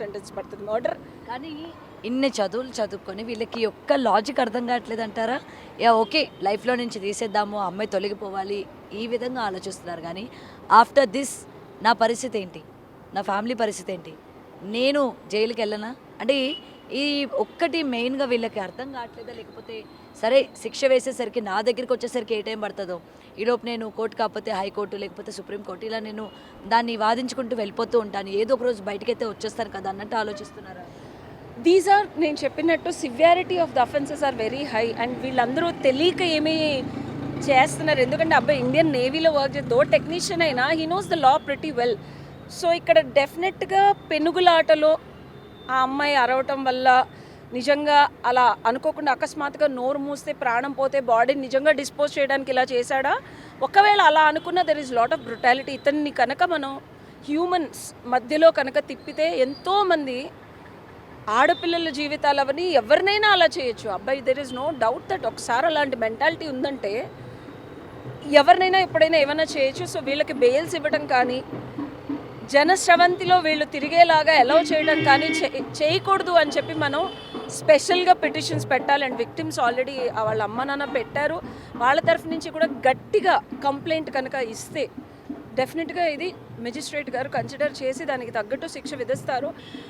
Sentence పడుతుంది murder. కానీ ఇన్ని చదువులు చదువుకొని వీళ్ళకి ఒక్క లాజిక్ అర్థం కావట్లేదు అంటారా? ఓకే, లైఫ్లో నుంచి తీసేద్దాము, అమ్మాయి తొలగిపోవాలి, ఈ విధంగా ఆలోచిస్తున్నారు. కానీ ఆఫ్టర్ దిస్ నా పరిస్థితి ఏంటి, నా ఫ్యామిలీ పరిస్థితి ఏంటి, నేను జైలుకి వెళ్ళనా అంటే ఈ ఒక్కటి మెయిన్గా వీళ్ళకి అర్థం కావట్లేదా? లేకపోతే సరే శిక్ష వేసేసరికి నా దగ్గరికి వచ్చేసరికి ఏ టైం పడుతుందో, ఈలోపు నేను కోర్టు కాకపోతే హైకోర్టు లేకపోతే సుప్రీంకోర్టు ఇలా నేను దాన్ని వాదించుకుంటూ వెళ్ళిపోతూ ఉంటాను, ఏదో ఒక రోజు బయటకైతే వచ్చేస్తాను కదా అన్నట్టు ఆలోచిస్తున్నారా? దీస్ ఆర్ నేను చెప్పినట్టు severity of the offences are very high and వీళ్ళందరూ తెలియక ఏమీ చేస్తున్నారు. ఎందుకంటే అబ్బాయి ఇండియన్ నేవీలో వర్క్ చేద్దో టెక్నీషియన్ అయినా he knows the law pretty well. So ఇక్కడ డెఫినెట్గా పెనుగులాటలో ఆ అమ్మాయి అరవటం వల్ల నిజంగా అలా అనుకోకుండా అకస్మాత్తుగా నోరు మూస్తే ప్రాణం పోతే బాడీని నిజంగా డిస్పోజ్ చేయడానికి ఇలా చేశాడా? ఒకవేళ అలా అనుకున్న there is lot of brutality. ఇతన్ని కనుక మనం హ్యూమన్స్ మధ్యలో కనుక తిప్పితే ఎంతోమంది ఆడపిల్లల జీవితాలు అవన్నీ ఎవరినైనా అలా చేయొచ్చు. అబ్బాయి there is no doubt that ఒకసారి అలాంటి మెంటాలిటీ ఉందంటే ఎవరినైనా ఎప్పుడైనా ఏమైనా చేయొచ్చు. సో వీళ్ళకి బెయిల్స్ ఇవ్వడం కానీ జనశ్రవంతిలో వీళ్ళు తిరిగేలాగా అలౌ చేయడం కానీ చేయకూడదు అని చెప్పి మనం స్పెషల్గా పిటిషన్స్ పెట్టాలి. అండ్ విక్టిమ్స్ ఆల్రెడీ వాళ్ళ అమ్మ నాన్న పెట్టారు. వాళ్ళ తరఫు నుంచి కూడా గట్టిగా కంప్లైంట్ కనుక ఇస్తే డెఫినెట్గా ఇది మెజిస్ట్రేట్ గారు కన్సిడర్ చేసి దానికి తగ్గట్టు శిక్ష విధిస్తారు.